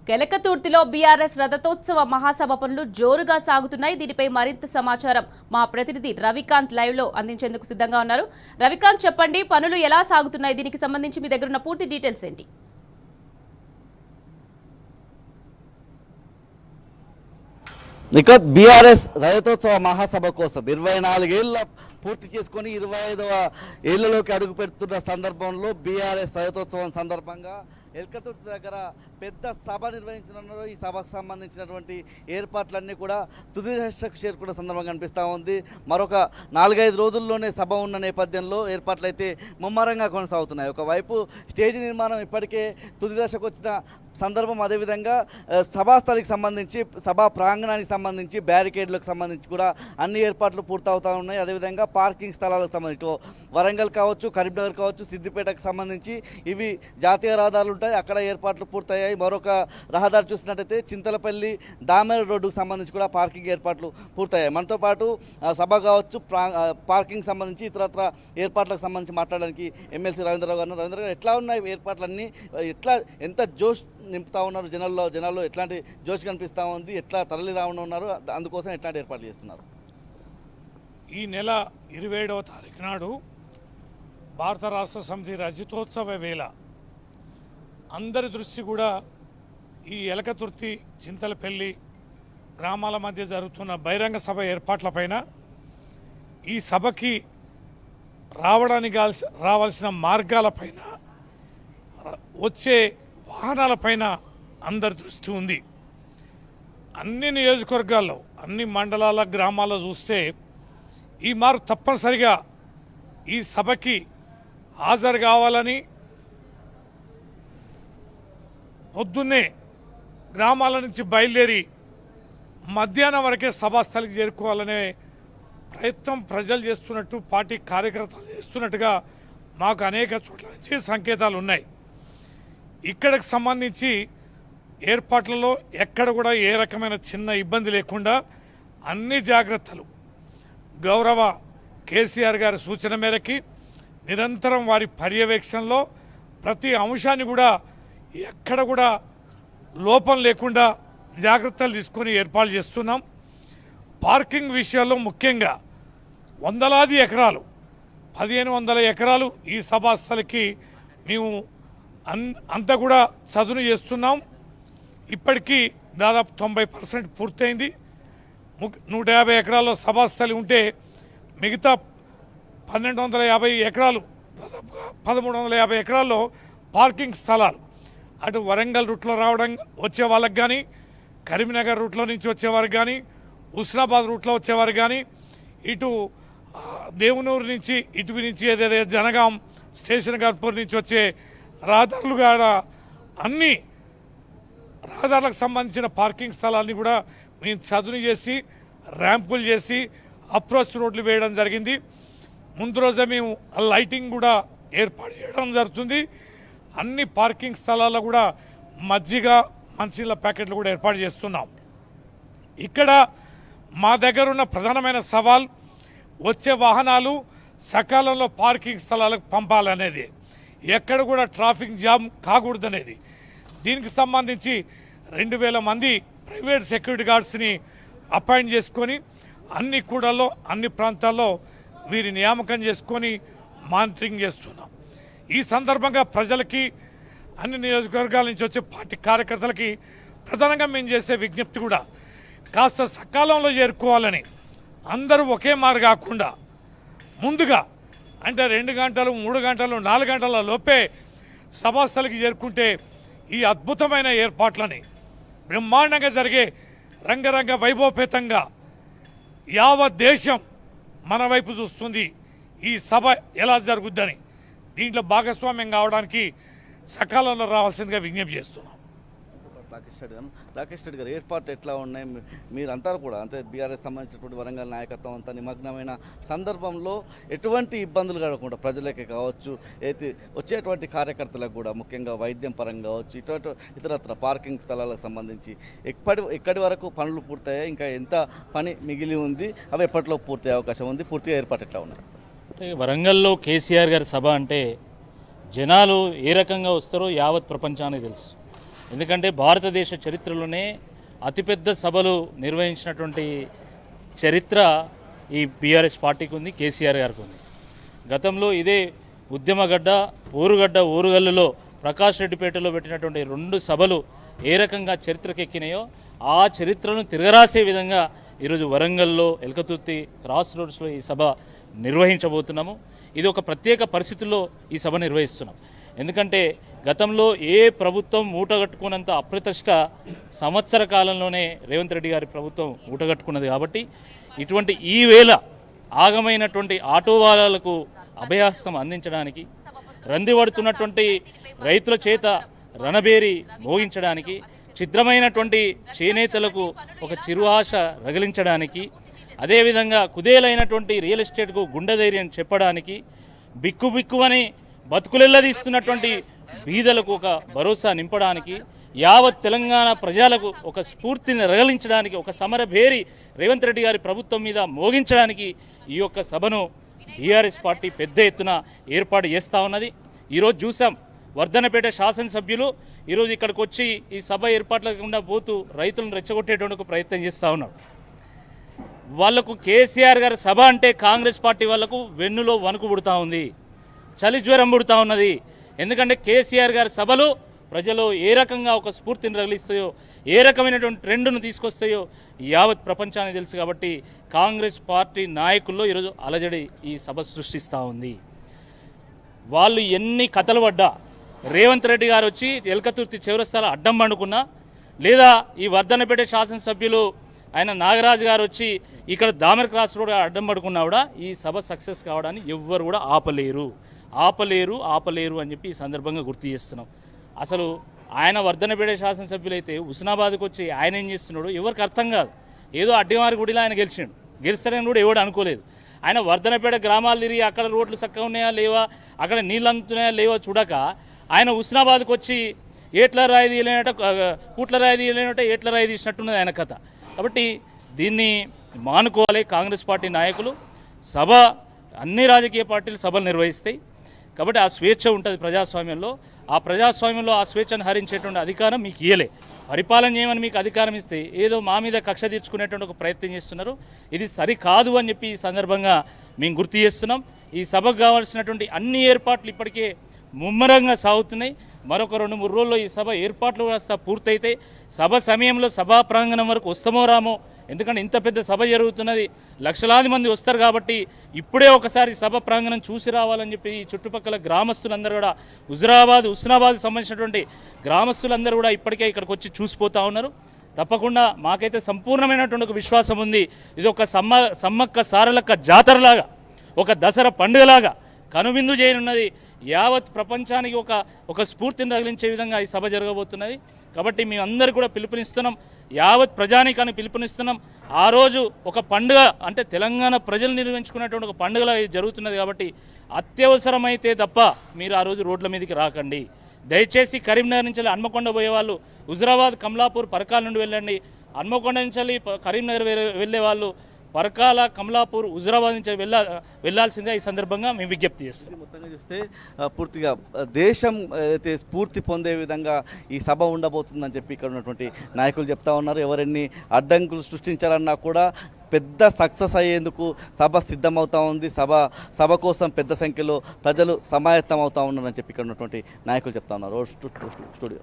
కెలకతుర్తిలో BRS రథోత్సవ మహాసభ పనులు జోరుగా సాగుతున్నాయి. దీనిపై మరింత సమాచారం మా ప్రతినిధి రవికాంత్ లైవ్ లో అందించేందుకు సిద్ధంగా ఉన్నారు. రవికాంత్, చెప్పండి, పనులు ఎలా సాగుతున్నాయి? దీనికి సంబంధించి మీ దగ్గర ఉన్న పూర్తి డీటెయిల్స్ ఏంటి? ఇక బీఆర్ఎస్ రజతోత్సవ మహాసభ కోసం 24 ఏళ్ళ పూర్తి చేసుకొని 25వ ఏళ్లలోకి అడుగు పెడుతున్న సందర్భంలో బీఆర్ఎస్ రజతోత్సవం సందర్భంగా ఎల్కతుర్తి దగ్గర పెద్ద సభ నిర్వహించనున్నారు. ఈ సభకు సంబంధించినటువంటి ఏర్పాట్లన్నీ కూడా తుది దశకు చేరుకున్న సందర్భంగా కనిపిస్తూ ఉంది. మరొక 4-5 రోజుల్లోనే సభ ఉన్న నేపథ్యంలో ఏర్పాట్లు అయితే ముమ్మరంగా కొనసాగుతున్నాయి. ఒకవైపు స్టేజ్ నిర్మాణం ఇప్పటికే తుది దశకు వచ్చిన సందర్భం, అదేవిధంగా సభాస్థలికి సంబంధించి సభా ప్రాంగణానికి సంబంధించి బ్యారికేడ్లకు సంబంధించి కూడా అన్ని ఏర్పాట్లు పూర్తవుతూ ఉన్నాయి. అదేవిధంగా పార్కింగ్ స్థలాలకు సంబంధించి వరంగల్ కావచ్చు, కరీంనగర్ కావచ్చు, సిద్దిపేటకు సంబంధించి ఇవి జాతీయ రహదారులు ఉంటాయి, అక్కడ ఏర్పాట్లు పూర్తయ్యాయి. మరొక రహదారి చూసినట్టయితే చింతలపల్లి దామెర రోడ్డుకు సంబంధించి కూడా పార్కింగ్ ఏర్పాట్లు పూర్తయ్యాయి. మనతో పాటు సభ కావచ్చు, పార్కింగ్ సంబంధించి ఇతరత్ర ఏర్పాట్లకు సంబంధించి మాట్లాడడానికి ఎమ్మెల్సీ రవీంద్రరావు గారు. రవీంద్ర గారు, ఎట్లా ఉన్నాయి ఏర్పాట్లన్నీ? ఎంత జోష్ నింపుతా ఉన్నారు జనాల్లో ఎట్లాంటి జోష్ కనిపిస్తూ ఉంది? ఎట్లా తరలి రావడం ఉన్నారు? అందుకోసం ఎట్లాంటి ఏర్పాట్లు చేస్తున్నారు? ఈ నెల 27వ తారీఖు నాడు భారత రాష్ట్ర సమితి రజతోత్సవ వేళ అందరి దృష్టి కూడా ఈ ఎలకతుర్తి, చింతలపల్లి గ్రామాల మధ్య జరుగుతున్న బహిరంగ సభ ఏర్పాట్లపైన, ఈ సభకి రావాల్సిన మార్గాలపైన, వచ్చే వాహనాలపైన అందరి దృష్టి ఉంది. అన్ని నియోజకవర్గాల్లో, అన్ని మండలాల, గ్రామాల్లో చూస్తే ఈ మారు తప్పనిసరిగా ఈ సభకి హాజరు కావాలని, పొద్దున్నే గ్రామాల నుంచి బయలుదేరి మధ్యాహ్నం వరకే సభాస్థలికి చేరుకోవాలనే ప్రయత్నం ప్రజలు చేస్తున్నట్టు, పార్టీ కార్యకర్తలు చేస్తున్నట్టుగా మాకు అనేక చోట్ల నుంచి సంకేతాలు ఉన్నాయి. ఇక్కడికి సంబంధించి ఏర్పాట్లలో ఎక్కడ కూడా ఏ రకమైన చిన్న ఇబ్బంది లేకుండా అన్ని జాగ్రత్తలు గౌరవ కేసీఆర్ గారి సూచన మేరకి నిరంతరం వారి పర్యవేక్షణలో ప్రతి అంశాన్ని కూడా ఎక్కడ కూడా లోపం లేకుండా జాగ్రత్తలు తీసుకొని ఏర్పాటు చేస్తున్నాం. పార్కింగ్ విషయాల్లో ముఖ్యంగా వందలాది ఎకరాలు, 1500 ఎకరాలు ఈ సభాస్థలికి మేము అంతా కూడా చదును చేస్తున్నాం. ఇప్పటికీ దాదాపు 90% పూర్తయింది. 150 ఎకరాల్లో సభాస్థలి ఉంటే మిగతా 1250 ఎకరాలు, దాదాపుగా 1350 ఎకరాల్లో పార్కింగ్ స్థలాలు, అటు వరంగల్ రూట్లో వచ్చే వాళ్ళకి కానీ, కరీంనగర్ రూట్లో నుంచి వచ్చేవారికి కానీ, హుస్నాబాద్ రూట్లో వచ్చేవారు కానీ, ఇటు దేవునూరు నుంచి, ఇటు నుంచి ఏదైతే జనగాం స్టేషన్ గన్పూర్ నుంచి వచ్చే రహదారులు కాడ అన్ని రహదారులకు సంబంధించిన పార్కింగ్ స్థలాన్ని కూడా మేము చదును చేసి, ర్యాంపులు చేసి, అప్రోచ్ రోడ్లు వేయడం జరిగింది. ముందు రోజే మేము లైటింగ్ కూడా ఏర్పాటు చేయడం జరుగుతుంది. అన్ని పార్కింగ్ స్థలాల్లో కూడా మజ్జిగ, మంచినీళ్ళ ప్యాకెట్లు కూడా ఏర్పాటు చేస్తున్నాం. ఇక్కడ మా దగ్గర ఉన్న ప్రధానమైన సవాల్ వచ్చే వాహనాలు సకాలంలో పార్కింగ్ స్థలాలకు పంపాలనేది, ఎక్కడ కూడా ట్రాఫిక్ జామ్ కాకూడదనేది. దీనికి సంబంధించి 2000 మంది ప్రైవేట్ సెక్యూరిటీ గార్డ్స్ని అపాయింట్ చేసుకొని అన్ని కూడల్లో, అన్ని ప్రాంతాల్లో వీరి నియామకం చేసుకొని మానిటరింగ్ చేస్తున్నాం. ఈ సందర్భంగా ప్రజలకి, అన్ని నియోజకవర్గాల నుంచి వచ్చే పార్టీ కార్యకర్తలకి ప్రధానంగా మేము చేసే విజ్ఞప్తి కూడా కాస్త సకాలంలో చేరుకోవాలని, అందరూ ఒకే మారు కాకుండా ముందుగా, అంటే 2 గంటలు, 3 గంటలు, 4 గంటల లోపే సభాస్థలికి చేరుకుంటే ఈ అద్భుతమైన ఏర్పాట్లని బ్రహ్మాండంగా జరిగే రంగరంగ వైభవపేతంగా యావత్ దేశం మన వైపు చూస్తుంది. ఈ సభ ఎలా జరుగుద్దని దీంట్లో భాగస్వామ్యం కావడానికి సకాలంలో రావాల్సిందిగా విజ్ఞప్తి చేస్తున్నాం. రాకేష్ రెడ్డి గారు, ఏర్పాట్లు ఎట్లా ఉన్నాయి? మీరంతా కూడా అంటే బీఆర్ఎస్ సంబంధించినటువంటి వరంగల్ నాయకత్వం అంతా నిమగ్నమైన సందర్భంలో ఎటువంటి ఇబ్బందులు కలగకుండా ప్రజలకే కావచ్చు, అయితే వచ్చేటువంటి కార్యకర్తలకు కూడా, ముఖ్యంగా వైద్యం పరంగా కావచ్చు, ఇతరత్ర పార్కింగ్ స్థలాలకు సంబంధించి ఎక్కడి వరకు పనులు పూర్తయ్యాయి? ఇంకా ఎంత పని మిగిలి ఉంది? అవి ఎప్పట్లో పూర్తయ్యే అవకాశం ఉంది? పూర్తిగా ఏర్పాటు ఎట్లా ఉన్నాయి? అంటే వరంగల్లో కేసీఆర్ గారి సభ అంటే జనాలు ఏ రకంగా వస్తారో యావత్ ప్రపంచానికి తెలుసు. ఎందుకంటే భారతదేశ చరిత్రలోనే అతిపెద్ద సభలు నిర్వహించినటువంటి చరిత్ర ఈ బీఆర్ఎస్ పార్టీకి ఉంది, కేసీఆర్ గారికి ఉంది. గతంలో ఇదే ఉద్యమగడ్డ, ఓరుగల్లులో ప్రకాష్ రెడ్డిపేటలో పెట్టినటువంటి 2 సభలు ఏ రకంగా చరిత్రకెక్కినాయో ఆ చరిత్రను తిరగరాసే విధంగా ఈరోజు వరంగల్లో ఎల్కతుర్తి క్రాస్ రోడ్స్లో ఈ సభ నిర్వహించబోతున్నాము. ఇది ఒక ప్రత్యేక పరిస్థితుల్లో ఈ సభ నిర్వహిస్తున్నాం. ఎందుకంటే గతంలో ఏ ప్రభుత్వం మూటగట్టుకున్నంత అప్రతిష్ట సంవత్సర కాలంలోనే రేవంత్ రెడ్డి గారి ప్రభుత్వం మూటగట్టుకున్నది. కాబట్టి ఇటువంటి ఈ వేళ ఆగమైనటువంటి ఆటో వాళ్ళకు అభయహస్తం అందించడానికి, రందిపడుతున్నటువంటి రైతుల చేత రణబేరి మోగించడానికి, ఛిద్రమైనటువంటి చేనేతలకు ఒక చిరు ఆశ రగిలించడానికి, అదేవిధంగా కుదేలైనటువంటి రియల్ ఎస్టేట్కు గుండె ధైర్యం చెప్పడానికి, బిక్కుబిక్కువని బతుకులెల్లదీస్తున్నటువంటి బీదలకు ఒక భరోసా నింపడానికి, యావత్ తెలంగాణ ప్రజలకు ఒక స్ఫూర్తిని రగిలించడానికి, ఒక సమరభేరి రేవంత్ రెడ్డి గారి ప్రభుత్వం మీద మోగించడానికి ఈ యొక్క సభను బీఆర్ఎస్ పార్టీ పెద్ద ఎత్తున ఏర్పాటు చేస్తూ ఉన్నది. ఈరోజు చూసాం, వర్ధనపేట శాసనసభ్యులు ఈరోజు ఇక్కడికి వచ్చి ఈ సభ ఏర్పాట్లకుండా పోతూ రైతులను రెచ్చగొట్టేటువంటి ప్రయత్నం చేస్తూ ఉన్నారు. వాళ్లకు కేసీఆర్ గారి సభ అంటే కాంగ్రెస్ పార్టీ వాళ్లకు వెన్నులో వణుకు పుడుతూ ఉంది, చలి జ్వరం పుడుతూ ఉన్నది. ఎందుకంటే కేసీఆర్ గారి సభలు ప్రజలు ఏ రకంగా ఒక స్ఫూర్తిని రగిలిస్తాయో, ఏ రకమైనటువంటి ట్రెండ్ను తీసుకొస్తాయో యావత్ ప్రపంచానికి తెలుసు. కాబట్టి కాంగ్రెస్ పార్టీ నాయకుల్లో ఈరోజు అలజడి ఈ సభ సృష్టిస్తూ ఉంది. వాళ్ళు ఎన్ని కథలు పడ్డా, రేవంత్ రెడ్డి గారు వచ్చి ఎల్కతుర్తి చౌరస్తాలో అడ్డం పండుకున్నా, లేదా ఈ వర్ధనపేట శాసనసభ్యులు ఆయన నాగరాజు గారు వచ్చి ఇక్కడ దామర్ క్రాస్ రోడ్ అడ్డం పడుకున్నా కూడా ఈ సభ సక్సెస్ కావడాన్ని ఎవ్వరు కూడా ఆపలేరు అని చెప్పి ఈ సందర్భంగా గుర్తు చేస్తున్నాం. అసలు ఆయన వర్ధనపేట శాసనసభ్యులైతే హుస్నాబాద్కి వచ్చి ఆయన ఏం చేస్తున్నాడు ఎవరికి అర్థం కాదు. ఏదో అడ్డిమారి గుడిలో ఆయన గెలుస్తాడని కూడా ఎవడు అనుకోలేదు. ఆయన వర్ధనపేట గ్రామాలు తిరిగి అక్కడ రోడ్లు చక్కగా ఉన్నాయా లేవా, అక్కడ నీళ్ళు అందుతున్నాయా లేవా చూడక ఆయన హుస్నాబాద్కి వచ్చి ఏట్ల రాయి తీయలేనట, కూట్ల రాయి తీయలేనట, ఏట్ల రాయి తీసినట్టున్నది ఆయన కథ. కాబట్టి దీన్ని మానుకోవాలి కాంగ్రెస్ పార్టీ నాయకులు. సభ అన్ని రాజకీయ పార్టీలు సభలు నిర్వహిస్తాయి కాబట్టి ఆ స్వేచ్ఛ ఉంటుంది ప్రజాస్వామ్యంలో. ఆ ప్రజాస్వామ్యంలో ఆ స్వేచ్ఛను హరించేటువంటి అధికారం మీకు ఇయ్యలే. పరిపాలన చేయమని మీకు అధికారం ఇస్తే ఏదో మా మీద కక్ష తీర్చుకునేటువంటి ఒక ప్రయత్నం చేస్తున్నారు. ఇది సరికాదు అని చెప్పి ఈ సందర్భంగా మేము గుర్తు చేస్తున్నాం. ఈ సభకు కావాల్సినటువంటి అన్ని ఏర్పాట్లు ఇప్పటికే ముమ్మరంగా సాగుతున్నాయి. మరొక 2-3 రోజుల్లో ఈ సభ ఏర్పాట్లు కాస్త పూర్తయితే సభ సమయంలో సభా ప్రాంగణం వరకు వస్తామో రామో. ఎందుకంటే ఇంత పెద్ద సభ జరుగుతున్నది, లక్షలాది మంది వస్తారు. కాబట్టి ఇప్పుడే ఒకసారి సభ ప్రాంగణం చూసి రావాలని చెప్పి ఈ చుట్టుపక్కల గ్రామస్తులందరూ కూడా, హుస్నాబాద్ సంబంధించినటువంటి గ్రామస్తులందరూ కూడా ఇప్పటికే ఇక్కడికి వచ్చి చూసిపోతూ ఉన్నారు. తప్పకుండా మాకైతే సంపూర్ణమైనటువంటి ఒక విశ్వాసం ఉంది. ఇది ఒక సమ్మక్క సారలక్క జాతరలాగా, ఒక దసరా పండుగలాగా కనువిందు చేయనున్నది. యావత్ ప్రపంచానికి ఒక స్ఫూర్తిని రగిలించే విధంగా ఈ సభ జరగబోతున్నది. కాబట్టి మేము అందరూ కూడా పిలుపునిస్తున్నాం, యావత్ ప్రజానీకాన్ని పిలుపునిస్తున్నాం. ఆ రోజు ఒక పండుగ అంటే తెలంగాణ ప్రజలు నిర్వహించుకున్నటువంటి ఒక పండుగలా ఇది జరుగుతున్నది. కాబట్టి అత్యవసరమైతే తప్ప మీరు ఆ రోజు రోడ్ల మీదకి రాకండి. దయచేసి కరీంనగర్ నుంచి హన్మకొండ పోయే వాళ్ళు హుజురాబాద్, కమలాపూర్, పరకాల నుండి వెళ్ళండి. హన్మకొండ నుంచి కరీంనగర్ వెళ్ళే వాళ్ళు పరకాల, కమలాపూర్, హుజురాబాద్ నుంచి వెళ్ళాల్సిందే ఈ సందర్భంగా మేము విజ్ఞప్తి చేస్తాం. మొత్తంగా చూస్తే పూర్తిగా దేశం అయితే స్ఫూర్తి పొందే విధంగా ఈ సభ ఉండబోతుందని చెప్పి ఇక్కడ ఉన్నటువంటి నాయకులు చెప్తా ఉన్నారు. ఎవరెన్ని అడ్డంకులు సృష్టించాలన్నా కూడా పెద్ద సక్సెస్ అయ్యేందుకు సభ సిద్ధమవుతా ఉంది. సభ కోసం పెద్ద సంఖ్యలో ప్రజలు సమాయత్తం అవుతా ఉన్నారని చెప్పి ఇక్కడ ఉన్నటువంటి నాయకులు చెప్తా ఉన్నారు. స్టూడియో.